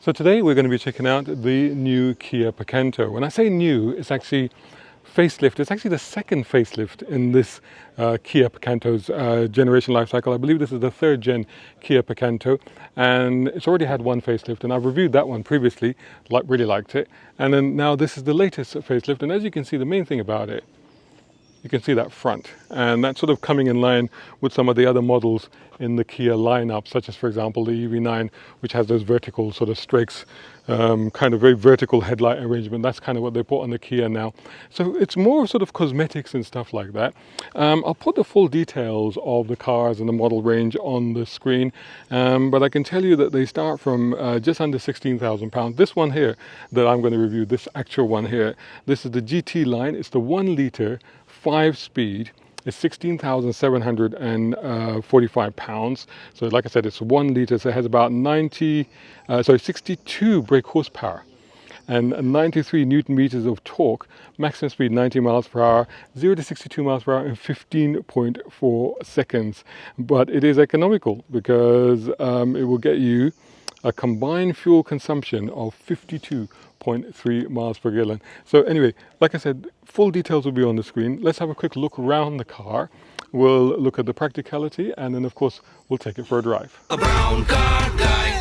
So today we're going to be checking out the new Kia Picanto. When I say new, it's actually facelift. It's actually the second facelift in this Kia Picanto's generation life cycle. I believe this is the third gen Kia Picanto, and it's already had one facelift, and I've reviewed that one previously, really liked it. And then now this is the latest facelift, and as you can see, the main thing about it, you can see that front, and that's sort of coming in line with some of the other models in the Kia lineup, such as, for example, the EV9, which has those vertical sort of strakes, kind of very vertical headlight arrangement. That's kind of what they put on the Kia now. So it's more sort of cosmetics and stuff like that. I'll put the full details of the cars and the model range on the screen, but I can tell you that they start from just under £16,000. This one here that I'm going to review, this actual one here, this is the GT-Line. It's the 1 litre 5-speed. It's £16,745. So like I said, it's 1 litre, so it has about 62 brake horsepower and 93 newton meters of torque, maximum speed 90 miles per hour, 0 to 62 miles per hour in 15.4 seconds. But it is economical because it will get you a combined fuel consumption of 52.3 miles per gallon. So anyway, like I said, full details will be on the screen. Let's have a quick look around the car. We'll look at the practicality, and then of course we'll take it for a drive. A brown car guy.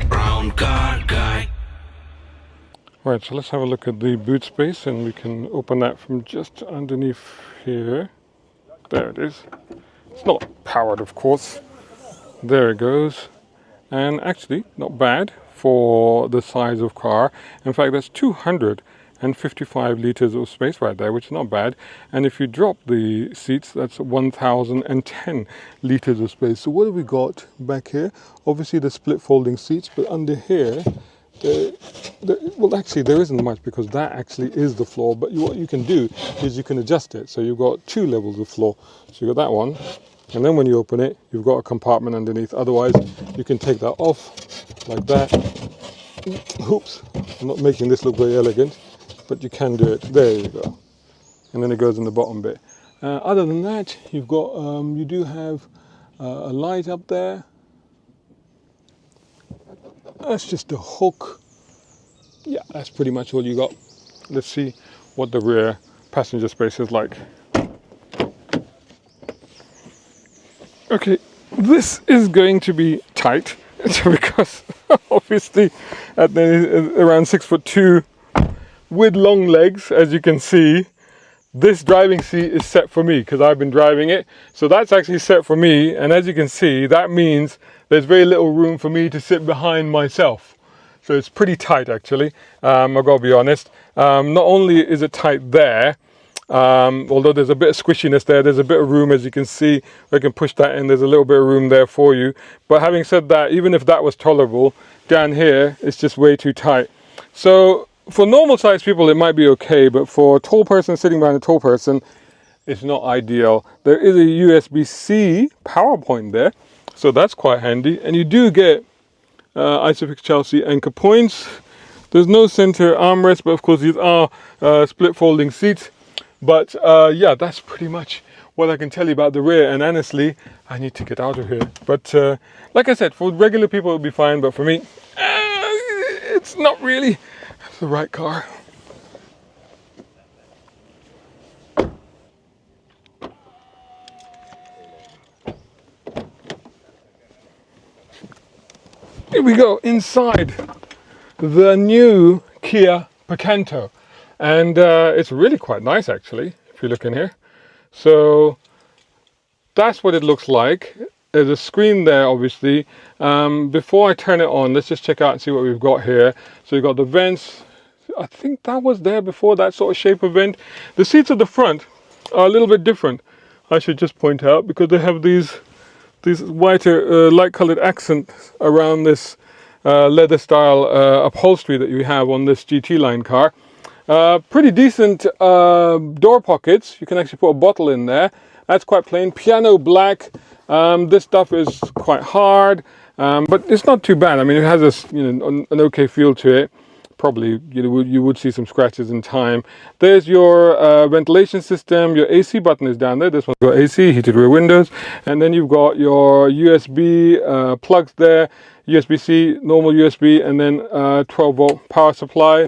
Brown car guy. Right, so let's have a look at the boot space, and we can open that from just underneath here. There it is. It's not powered, of course. There it goes. And actually, not bad for the size of car. In fact, that's 255 litres of space right there, which is not bad. And if you drop the seats, that's 1,010 litres of space. So what have we got back here? Obviously the split folding seats, but under here, well, actually there isn't much, because that actually is the floor. But what you can do is you can adjust it. So you've got 2 levels of floor. So you've got that one, and then when you open it, you've got a compartment underneath. Otherwise, you can take that off like that. Oops, I'm not making this look very elegant, but you can do it. There you go. And then it goes in the bottom bit. Other than that, you've got, you do have a light up there. That's just a hook. Yeah, that's pretty much all you got. Let's see what the rear passenger space is like. Okay, this is going to be tight because obviously at around 6'2" with long legs, as you can see, this driving seat is set for me because I've been driving it. So that's actually set for me, and as you can see, that means there's very little room for me to sit behind myself. So it's pretty tight actually, I've got to be honest. Not only is it tight there, although there's a bit of squishiness there, there's a bit of room, as you can see. I can push that in, there's a little bit of room there for you. But having said that, even if that was tolerable, down here it's just way too tight. So for normal sized people it might be okay, but for a tall person sitting behind a tall person, it's not ideal. There is a USB-C power point there, so that's quite handy. And you do get ISOFIX Chelsea anchor points. There's no center armrest, but of course these are split folding seats. But yeah, that's pretty much what I can tell you about the rear. And honestly, I need to get out of here. But like I said, for regular people it'll be fine, but for me, it's not really the right car. Here we go, inside the new Kia Picanto. And it's really quite nice actually, if you look in here. So that's what it looks like. There's a screen there, obviously. Before I turn it on, let's just check out and see what we've got here. So you've got the vents. I think that was there before, that sort of shape of vent. The seats at the front are a little bit different, I should just point out, because they have these whiter light colored accents around this leather style upholstery that you have on this GT-Line car. Pretty decent door pockets. You can actually put a bottle in there. That's quite plain. Piano black. This stuff is quite hard, but it's not too bad. I mean, it has an okay feel to it. probably you would see some scratches in time. There's your ventilation system. Your AC button is down there. This one's got AC, heated rear windows, and then you've got your USB plugs there, USB-C, normal USB, and then 12-volt power supply.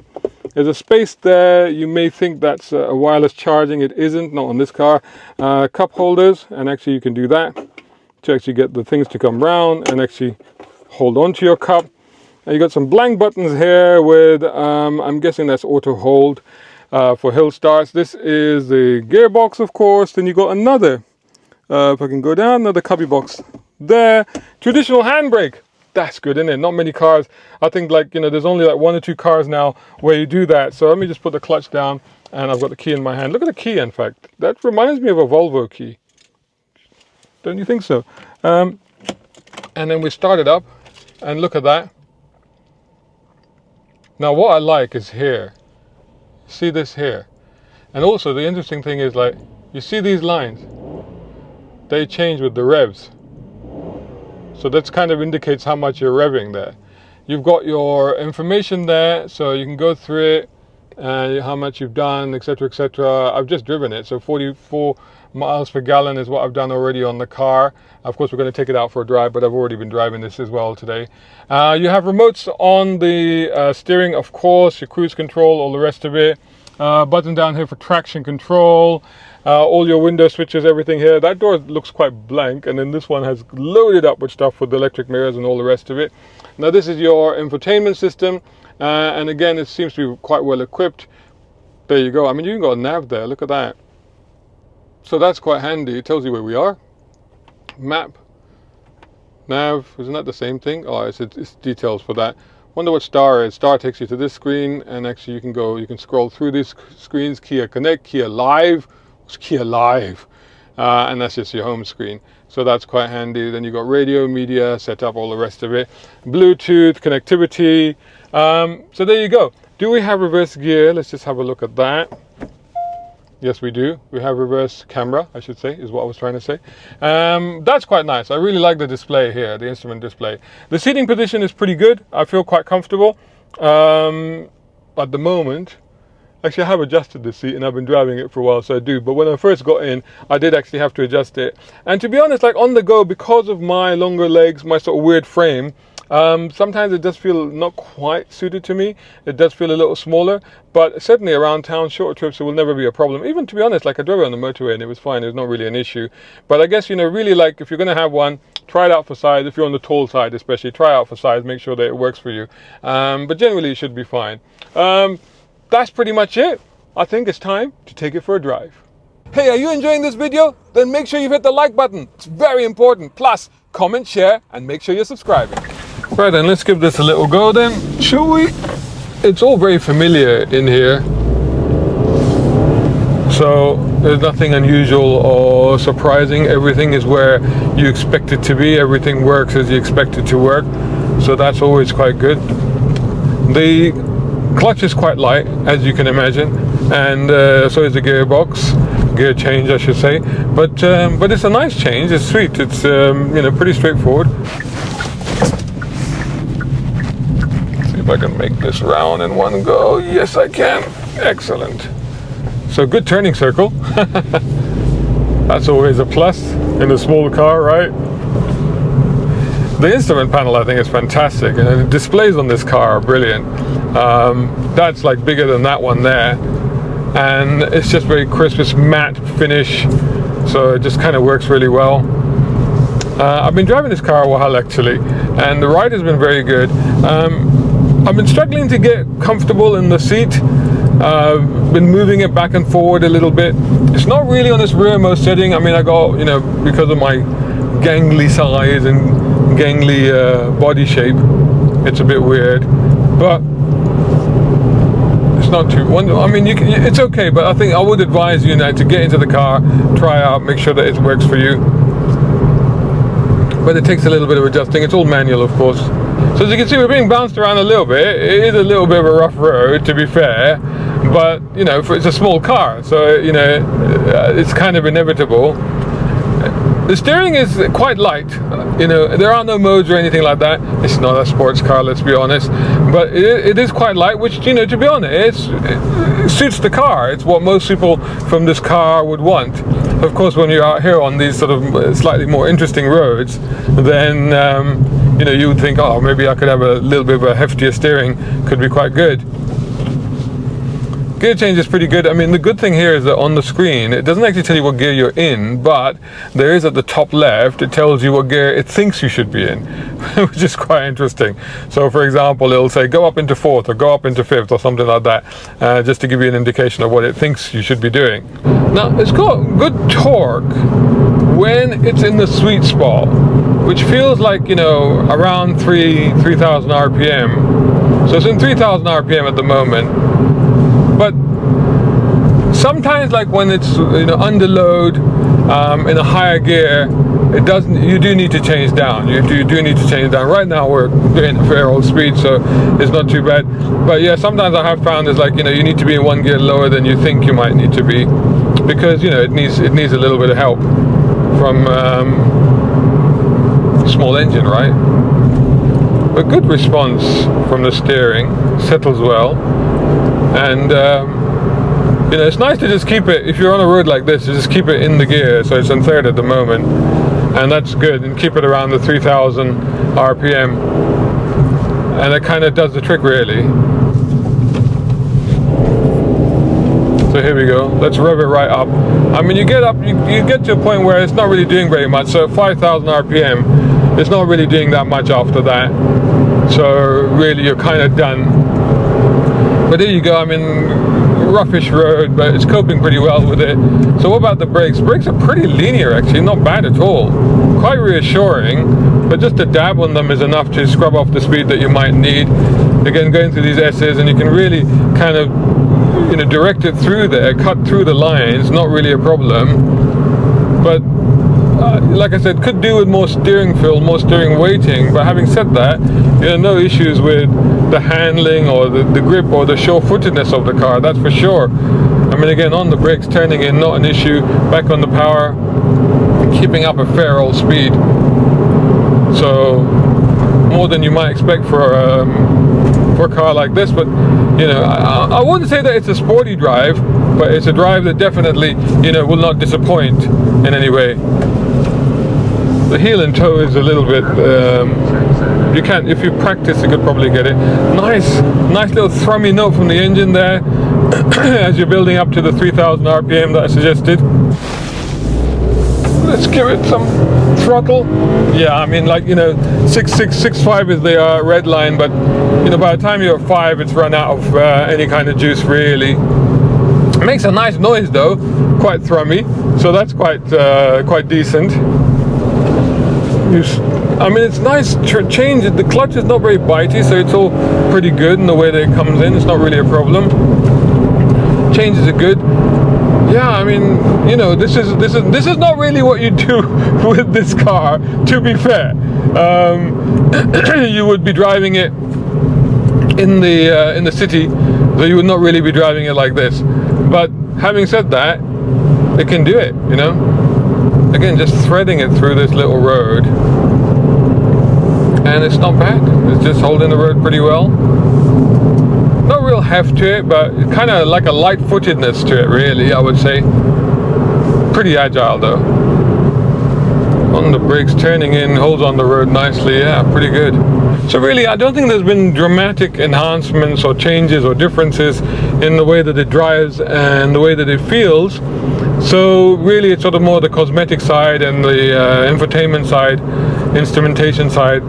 There's a space there. You may think that's a wireless charging. It isn't, not on this car. Cup holders, and actually you can do that to actually get the things to come round and actually hold on to your cup. And you got some blank buttons here with, I'm guessing that's auto hold for hill starts. This is the gearbox, of course. Then you got another, if I can go down, another cubby box there. Traditional handbrake. That's good, isn't it? Not many cars. I think, like, there's only like 1 or 2 cars now where you do that. So let me just put the clutch down, and I've got the key in my hand. Look at the key, in fact. That reminds me of a Volvo key. Don't you think so? And then we start it up, and look at that. Now what I like is here. See this here? And also the interesting thing is, like, you see these lines? They change with the revs. So that kind of indicates how much you're revving there. You've got your information there, so you can go through it, how much you've done, etc, etc. I've just driven it, so 44 miles per gallon is what I've done already on the car. Of course, we're going to take it out for a drive, but I've already been driving this as well today. You have remotes on the steering, of course, your cruise control, all the rest of it. Button down here for traction control. All your window switches, everything here. That door looks quite blank, and then this one has loaded up with stuff with the electric mirrors and all the rest of it. Now this is your infotainment system, and again, it seems to be quite well equipped. There you go. I mean, you can got a nav there. Look at that. So that's quite handy. It tells you where we are. Map, nav, isn't that the same thing? Oh, it's details for that. Wonder what star is. Star takes you to this screen, and actually you can scroll through these screens. Kia Connect, Kia Live. It's Kia Live, and that's just your home screen. So that's quite handy. Then you've got radio, media, setup, all the rest of it. Bluetooth, connectivity. So there you go. Do we have reverse gear? Let's just have a look at that. Yes, we do. We have reverse camera, I should say, is what I was trying to say. That's quite nice. I really like the display here, the instrument display. The seating position is pretty good. I feel quite comfortable at the moment. Actually, I have adjusted the seat, and I've been driving it for a while, so I do. But when I first got in, I did actually have to adjust it. And to be honest, like on the go, because of my longer legs, my sort of weird frame, sometimes it does feel not quite suited to me. It does feel a little smaller, but certainly around town, shorter trips, it will never be a problem. Even, to be honest, like I drove it on the motorway and it was fine. It was not really an issue. But I guess, really, like, if you're going to have one, try it out for size. If you're on the tall side especially, try it out for size. Make sure that it works for you. But generally, it should be fine. That's pretty much it. I think it's time to take it for a drive. Hey, are you enjoying this video? Then make sure you hit the like button. It's very important. Plus, comment, share, and make sure you're subscribing. Right then, let's give this a little go then, shall we? It's all very familiar in here. So there's nothing unusual or surprising. Everything is where you expect it to be. Everything works as you expect it to work. So that's always quite good. The clutch is quite light, as you can imagine, and so is the gear change, I should say. But it's a nice change. It's sweet. It's pretty straightforward. Let's see if I can make this round in one go. Yes, I can. Excellent. So good turning circle. That's always a plus in a small car, right? The instrument panel, I think, is fantastic, and the displays on this car are brilliant. That's like bigger than that one there, and it's just very crisp. It's matte finish, so it just kind of works really well. I've been driving this car a while actually, and the ride has been very good. I've been struggling to get comfortable in the seat. Been moving it back and forward a little bit. It's not really on this rearmost setting. I mean, I got, because of my gangly size and gangly body shape, it's a bit weird, but it's not too. I mean, it's okay, but I think I would advise you now to get into the car, try out, make sure that it works for you. But it takes a little bit of adjusting. It's all manual, of course. So as you can see, we're being bounced around a little bit. It is a little bit of a rough road, to be fair, but it's a small car, so it's kind of inevitable. The steering is quite light. You know, there are no modes or anything like that. It's not a sports car, let's be honest. But it is quite light, which, you know, to be honest, it suits the car. It's what most people from this car would want. Of course, when you're out here on these sort of slightly more interesting roads, then you know, you would think, oh, maybe I could have a little bit of a heftier steering. Could be quite good. Gear change is pretty good. I mean, the good thing here is that on the screen, it doesn't actually tell you what gear you're in, but there is at the top left, it tells you what gear it thinks you should be in, which is quite interesting. So for example, it'll say go up into 4th or go up into 5th or something like that, just to give you an indication of what it thinks you should be doing. Now, it's got good torque when it's in the sweet spot, which feels like, you know, around 3,000 RPM. So it's in 3,000 RPM at the moment. But sometimes, like when it's, you know, under load in a higher gear, it doesn't. You do need to change down. You do need to change down. Right now we're doing a fair old speed, so it's not too bad. But yeah, sometimes I have found it's like, you know, you need to be in one gear lower than you think you might need to be, because, you know, it needs a little bit of help from small engine, right? But good response from the steering, settles well. And you know, it's nice to just keep it, if you're on a road like this, just keep it in the gear. So it's in 3rd at the moment, and that's good, and keep it around the 3,000 RPM, and it kind of does the trick, really. So here we go, let's rev it right up. I mean, you get up, you get to a point where it's not really doing very much. So 5,000 RPM, it's not really doing that much after that, so really you're kind of done. But there you go. I mean, roughish road, but it's coping pretty well with it. So what about the brakes? Brakes are pretty linear, actually, not bad at all. Quite reassuring, but just a dab on them is enough to scrub off the speed that you might need. Again, going through these S's, and you can really kind of, you know, direct it through there, cut through the lines, not really a problem. But like I said, could do with more steering feel, more steering weighting. But having said that, you know, no issues with the handling or the grip or the sure-footedness of the car, that's for sure. I mean, again, on the brakes, turning in, not an issue. Back on the power, keeping up a fair old speed. So more than you might expect for a car like this. But you know, I wouldn't say that it's a sporty drive, but it's a drive that definitely, you know, will not disappoint in any way. The heel and toe is a little bit, you can't, if you practice you could probably get it. Nice little thrummy note from the engine there as you're building up to the 3,000 RPM that I suggested. Let's give it some throttle. Yeah, I mean, like, you know, 6.5 is the red line, but you know, by the time you're at 5, it's run out of any kind of juice, really. It makes a nice noise though, quite thrummy, so that's quite decent. I mean, it's nice change. The clutch is not very bitey, so it's all pretty good in the way that it comes in. It's not really a problem. Changes are good. Yeah, I mean, you know, this is not really what you do with this car, to be fair. You would be driving it in the city, so you would not really be driving it like this. But having said that, it can do it, you know. Again, just threading it through this little road, and it's not bad. It's just holding the road pretty well. No real heft to it, but kind of like a light-footedness to it, really, I would say. Pretty agile though. On the brakes, turning in, holds on the road nicely. Yeah, pretty good. So really, I don't think there's been dramatic enhancements or changes or differences in the way that it drives and the way that it feels. So really, it's sort of more the cosmetic side and the infotainment side, instrumentation side,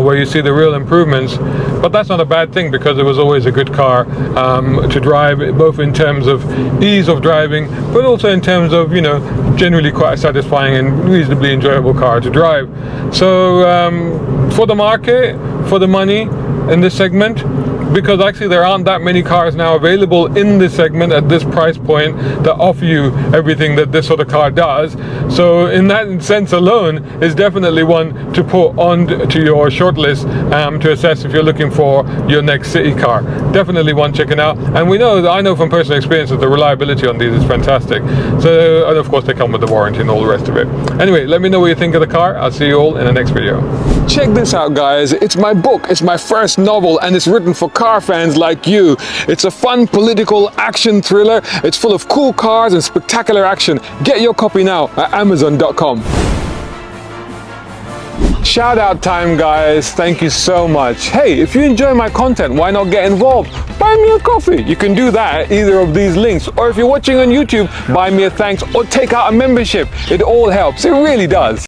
where you see the real improvements. But that's not a bad thing, because it was always a good car to drive, both in terms of ease of driving, but also in terms of, you know, generally quite a satisfying and reasonably enjoyable car to drive. So for the market, for the money in this segment, because actually there aren't that many cars now available in this segment at this price point that offer you everything that this sort of car does. So in that sense alone, it's definitely one to put on to your shortlist to assess if you're looking for your next city car. Definitely one checking out. And I know from personal experience that the reliability on these is fantastic. So, and of course they come with the warranty and all the rest of it. Anyway, let me know what you think of the car. I'll see you all in the next video. Check this out, guys. It's my book. It's my first novel, and it's written for car fans like you. It's a fun political action thriller. It's full of cool cars and spectacular action. Get your copy now at Amazon.com. Shout out time, guys. Thank you so much. Hey, if you enjoy my content, why not get involved? Buy me a coffee. You can do that at either of these links. Or if you're watching on YouTube, buy me a thanks or take out a membership. It all helps. It really does.